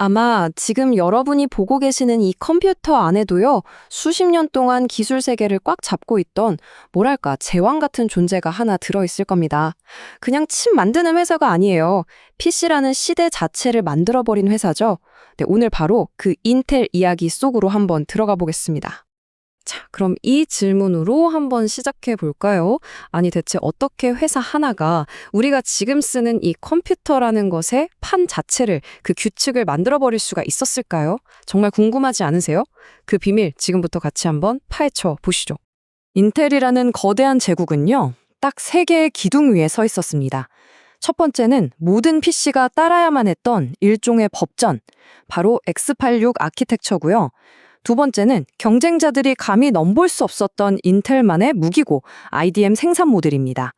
아마 지금 여러분이 보고 계시는 이 컴퓨터 안에도요, 수십 년 동안 기술 세계를 꽉 잡고 있던, 뭐랄까, 제왕 같은 존재가 하나 들어있을 겁니다. 그냥 칩 만드는 회사가 아니에요. PC라는 시대 자체를 만들어버린 회사죠. 네, 오늘 바로 그 인텔 이야기 속으로 한번 들어가 보겠습니다. 자, 그럼 이 질문으로 한번 시작해 볼까요? 아니, 대체 어떻게 회사 하나가 우리가 지금 쓰는 이 컴퓨터라는 것의 판 자체를, 그 규칙을 만들어버릴 수가 있었을까요? 정말 궁금하지 않으세요? 그 비밀 지금부터 같이 한번 파헤쳐 보시죠. 인텔이라는 거대한 제국은요, 딱 세 개의 기둥 위에 서 있었습니다. 첫 번째는 모든 PC가 따라야만 했던 일종의 법전, 바로 x86 아키텍처고요. 두 번째는 경쟁자들이 감히 넘볼 수 없었던 인텔만의 무기고 IDM 생산 모델입니다.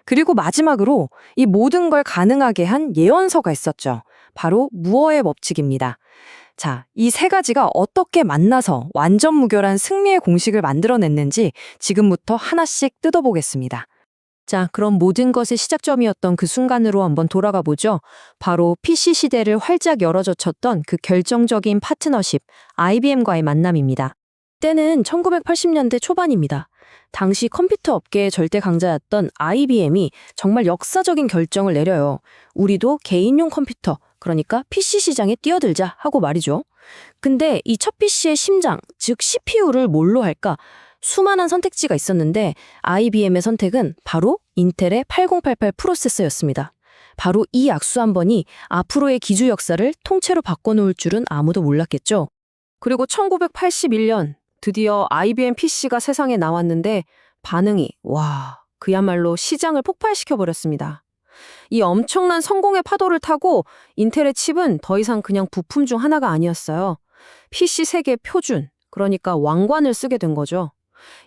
그리고 마지막으로 이 모든 걸 가능하게 한 예언서가 있었죠. 바로 무어의 법칙입니다. 자, 이 세 가지가 어떻게 만나서 완전 무결한 승리의 공식을 만들어냈는지 지금부터 하나씩 뜯어보겠습니다. 자, 그럼 모든 것의 시작점이었던 그 순간으로 한번 돌아가 보죠. 바로 PC 시대를 활짝 열어젖혔던 그 결정적인 파트너십, IBM과의 만남입니다. 때는 1980년대 초반입니다. 당시 컴퓨터 업계의 절대 강자였던 IBM이 정말 역사적인 결정을 내려요. 우리도 개인용 컴퓨터, 그러니까 PC 시장에 뛰어들자 하고 말이죠. 근데 이 첫 PC의 심장, 즉 CPU를 뭘로 할까? 수많은 선택지가 있었는데 IBM의 선택은 바로 인텔의 8088 프로세서였습니다. 바로 이 악수 한 번이 앞으로의 기주 역사를 통째로 바꿔놓을 줄은 아무도 몰랐겠죠. 그리고 1981년 드디어 IBM PC가 세상에 나왔는데 반응이 그야말로 시장을 폭발시켜버렸습니다. 이 엄청난 성공의 파도를 타고 인텔의 칩은 더 이상 그냥 부품 중 하나가 아니었어요. PC 세계 표준, 그러니까 왕관을 쓰게 된 거죠.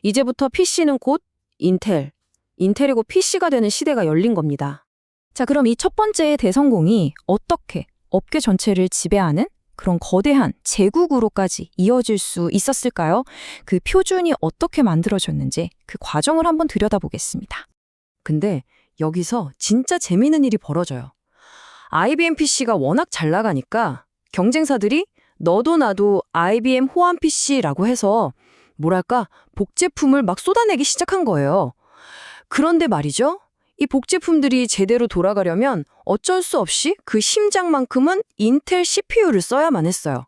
이제부터 PC는 곧 인텔이고 PC가 되는 시대가 열린 겁니다. 자, 그럼 이 첫 번째의 대성공이 어떻게 업계 전체를 지배하는 그런 거대한 제국으로까지 이어질 수 있었을까요? 그 표준이 어떻게 만들어졌는지 그 과정을 한번 들여다보겠습니다. 근데 여기서 진짜 재미있는 일이 벌어져요. IBM PC가 워낙 잘 나가니까 경쟁사들이 너도 나도 IBM 호환 PC라고 해서 뭐랄까, 복제품을 막 쏟아내기 시작한 거예요. 그런데 말이죠. 이 복제품들이 제대로 돌아가려면 어쩔 수 없이 그 심장만큼은 인텔 CPU를 써야만 했어요.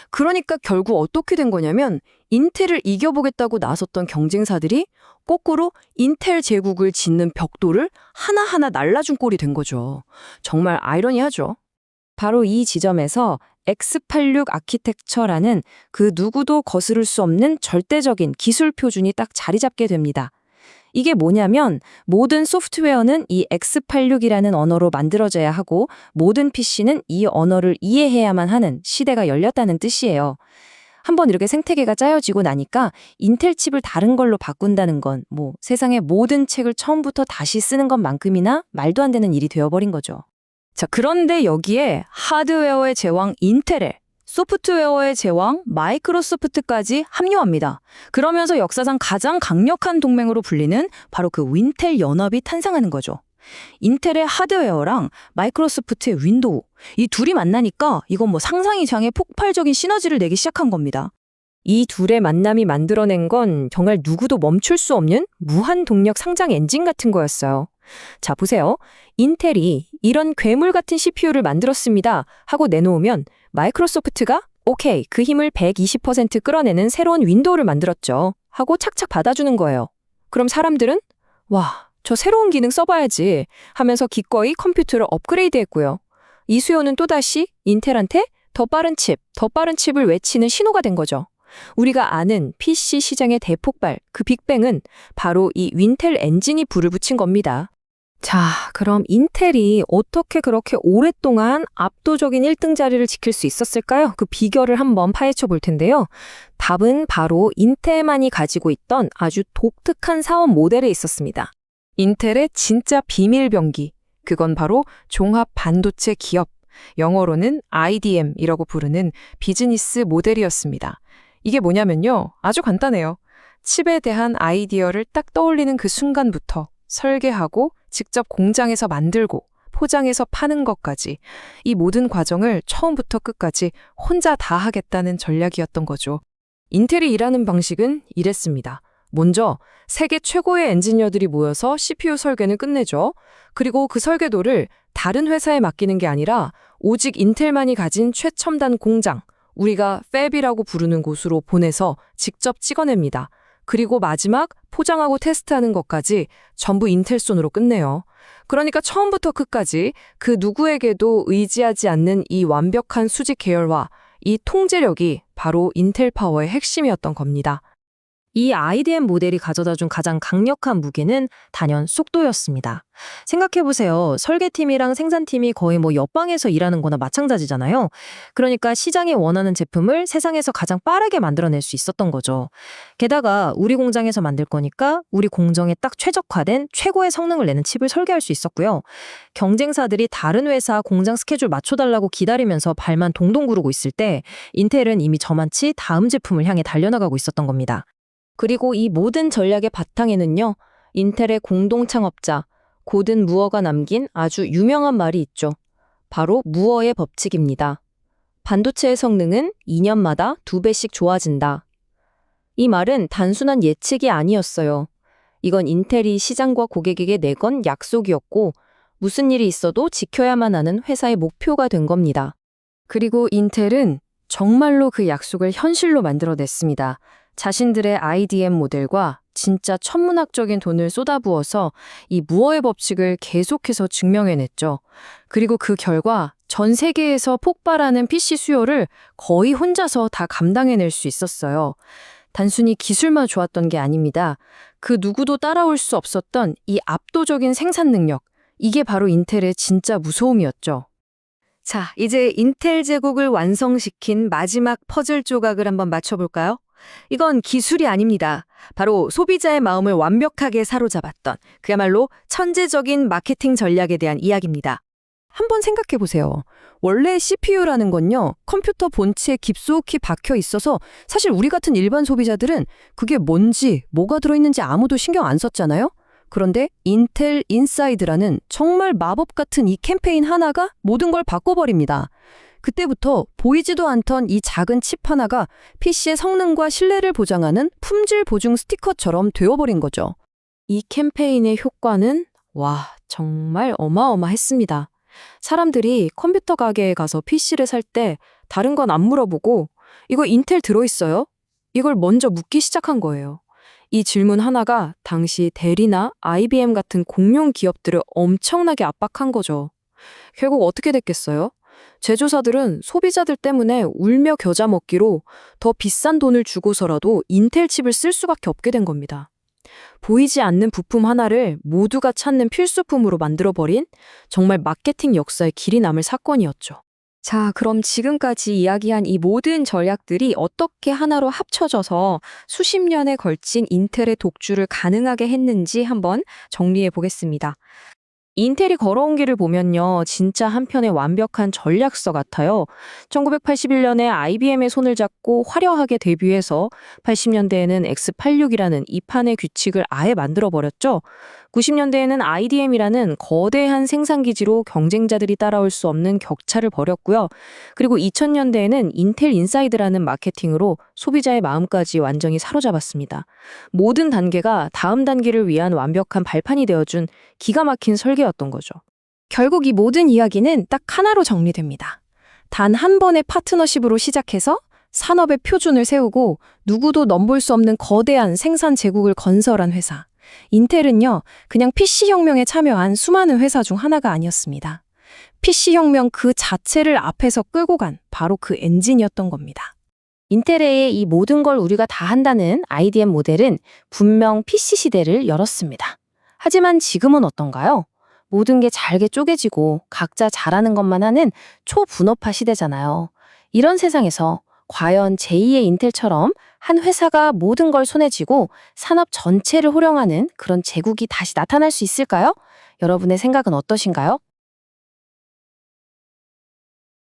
그러니까 결국 어떻게 된 거냐면 인텔을 이겨보겠다고 나섰던 경쟁사들이 거꾸로 인텔 제국을 짓는 벽돌을 하나하나 날라준 꼴이 된 거죠. 정말 아이러니하죠. 바로 이 지점에서 x86 아키텍처라는 그 누구도 거스를 수 없는 절대적인 기술 표준이 딱 자리 잡게 됩니다. 이게 뭐냐면 모든 소프트웨어는 이 x86이라는 언어로 만들어져야 하고 모든 PC는 이 언어를 이해해야만 하는 시대가 열렸다는 뜻이에요. 한번 이렇게 생태계가 짜여지고 나니까 인텔 칩을 다른 걸로 바꾼다는 건 세상의 모든 책을 처음부터 다시 쓰는 것만큼이나 말도 안 되는 일이 되어버린 거죠. 자, 그런데 여기에 하드웨어의 제왕 인텔에 소프트웨어의 제왕 마이크로소프트까지 합류합니다. 그러면서 역사상 가장 강력한 동맹으로 불리는 바로 그 윈텔 연합이 탄생하는 거죠. 인텔의 하드웨어랑 마이크로소프트의 윈도우, 이 둘이 만나니까 이건 상상 이상의 폭발적인 시너지를 내기 시작한 겁니다. 이 둘의 만남이 만들어낸 건 정말 누구도 멈출 수 없는 무한 동력 상장 엔진 같은 거였어요. 자, 보세요. 인텔이 이런 괴물 같은 CPU를 만들었습니다 하고 내놓으면 마이크로소프트가 오케이, 그 힘을 120% 끌어내는 새로운 윈도우를 만들었죠 하고 착착 받아주는 거예요. 그럼 사람들은 저 새로운 기능 써봐야지 하면서 기꺼이 컴퓨터를 업그레이드했고요. 이 수요는 또다시 인텔한테 더 빠른 칩을 외치는 신호가 된 거죠. 우리가 아는 PC 시장의 대폭발, 그 빅뱅은 바로 이 윈텔 엔진이 불을 붙인 겁니다. 자, 그럼 인텔이 어떻게 그렇게 오랫동안 압도적인 1등 자리를 지킬 수 있었을까요? 그 비결을 한번 파헤쳐 볼 텐데요. 답은 바로 인텔만이 가지고 있던 아주 독특한 사업 모델에 있었습니다. 인텔의 진짜 비밀병기, 그건 바로 종합 반도체 기업, 영어로는 IDM이라고 부르는 비즈니스 모델이었습니다. 이게 뭐냐면요, 아주 간단해요. 칩에 대한 아이디어를 딱 떠올리는 그 순간부터 설계하고 직접 공장에서 만들고 포장해서 파는 것까지 이 모든 과정을 처음부터 끝까지 혼자 다 하겠다는 전략이었던 거죠. 인텔이 일하는 방식은 이랬습니다. 먼저 세계 최고의 엔지니어들이 모여서 CPU 설계는 끝내죠. 그리고 그 설계도를 다른 회사에 맡기는 게 아니라 오직 인텔만이 가진 최첨단 공장, 우리가 팹이라고 부르는 곳으로 보내서 직접 찍어냅니다. 그리고 마지막 포장하고 테스트하는 것까지 전부 인텔 손으로 끝내요. 그러니까 처음부터 끝까지 그 누구에게도 의지하지 않는 이 완벽한 수직 계열화, 이 통제력이 바로 인텔 파워의 핵심이었던 겁니다. 이 IDM 모델이 가져다준 가장 강력한 무기는 단연 속도였습니다. 생각해보세요. 설계팀이랑 생산팀이 거의 옆방에서 일하는 거나 마찬가지잖아요. 그러니까 시장이 원하는 제품을 세상에서 가장 빠르게 만들어낼 수 있었던 거죠. 게다가 우리 공장에서 만들 거니까 우리 공정에 딱 최적화된 최고의 성능을 내는 칩을 설계할 수 있었고요. 경쟁사들이 다른 회사 공장 스케줄 맞춰달라고 기다리면서 발만 동동 구르고 있을 때 인텔은 이미 저만치 다음 제품을 향해 달려나가고 있었던 겁니다. 그리고 이 모든 전략의 바탕에는요, 인텔의 공동 창업자 고든 무어가 남긴 아주 유명한 말이 있죠. 바로 무어의 법칙입니다. 반도체의 성능은 2년마다 2배씩 좋아진다. 이 말은 단순한 예측이 아니었어요. 이건 인텔이 시장과 고객에게 내건 약속이었고, 무슨 일이 있어도 지켜야만 하는 회사의 목표가 된 겁니다. 그리고 인텔은 정말로 그 약속을 현실로 만들어냈습니다. 자신들의 IDM 모델과 진짜 천문학적인 돈을 쏟아부어서 이 무어의 법칙을 계속해서 증명해냈죠. 그리고 그 결과 전 세계에서 폭발하는 PC 수요를 거의 혼자서 다 감당해낼 수 있었어요. 단순히 기술만 좋았던 게 아닙니다. 그 누구도 따라올 수 없었던 이 압도적인 생산 능력, 이게 바로 인텔의 진짜 무서움이었죠. 자, 이제 인텔 제국을 완성시킨 마지막 퍼즐 조각을 한번 맞춰볼까요? 이건 기술이 아닙니다. 바로 소비자의 마음을 완벽하게 사로잡았던 그야말로 천재적인 마케팅 전략에 대한 이야기입니다. 한번 생각해보세요. 원래 CPU라는 건요, 컴퓨터 본체에 깊숙이 박혀 있어서 사실 우리 같은 일반 소비자들은 그게 뭔지, 뭐가 들어있는지 아무도 신경 안 썼잖아요? 그런데 인텔 인사이드라는 정말 마법 같은 이 캠페인 하나가 모든 걸 바꿔버립니다. 그때부터 보이지도 않던 이 작은 칩 하나가 PC의 성능과 신뢰를 보장하는 품질 보증 스티커처럼 되어버린 거죠. 이 캠페인의 효과는 정말 어마어마했습니다. 사람들이 컴퓨터 가게에 가서 PC를 살 때 다른 건 안 물어보고 이거 인텔 들어있어요? 이걸 먼저 묻기 시작한 거예요. 이 질문 하나가 당시 델이나 IBM 같은 공룡 기업들을 엄청나게 압박한 거죠. 결국 어떻게 됐겠어요? 제조사들은 소비자들 때문에 울며 겨자 먹기로 더 비싼 돈을 주고서라도 인텔 칩을 쓸 수밖에 없게 된 겁니다. 보이지 않는 부품 하나를 모두가 찾는 필수품으로 만들어버린 정말 마케팅 역사에 길이 남을 사건이었죠. 자, 그럼 지금까지 이야기한 이 모든 전략들이 어떻게 하나로 합쳐져서 수십 년에 걸친 인텔의 독주를 가능하게 했는지 한번 정리해 보겠습니다. 인텔이 걸어온 길을 보면요, 진짜 한편의 완벽한 전략서 같아요. 1981년에 IBM의 손을 잡고 화려하게 데뷔해서 80년대에는 X86이라는 이판의 규칙을 아예 만들어버렸죠. 90년대에는 IDM이라는 거대한 생산기지로 경쟁자들이 따라올 수 없는 격차를 벌였고요. 그리고 2000년대에는 인텔 인사이드라는 마케팅으로 소비자의 마음까지 완전히 사로잡았습니다. 모든 단계가 다음 단계를 위한 완벽한 발판이 되어준 기가 막힌 설계였던 거죠. 결국 이 모든 이야기는 딱 하나로 정리됩니다. 단 한 번의 파트너십으로 시작해서 산업의 표준을 세우고 누구도 넘볼 수 없는 거대한 생산 제국을 건설한 회사. 인텔은요, 그냥 PC혁명에 참여한 수많은 회사 중 하나가 아니었습니다. PC혁명 그 자체를 앞에서 끌고 간 바로 그 엔진이었던 겁니다. 인텔의 이 모든 걸 우리가 다 한다는 IDM 모델은 분명 PC 시대를 열었습니다. 하지만 지금은 어떤가요? 모든 게 잘게 쪼개지고 각자 잘하는 것만 하는 초분업화 시대잖아요. 이런 세상에서 과연 제2의 인텔처럼 한 회사가 모든 걸 손에 쥐고 산업 전체를 호령하는 그런 제국이 다시 나타날 수 있을까요? 여러분의 생각은 어떠신가요?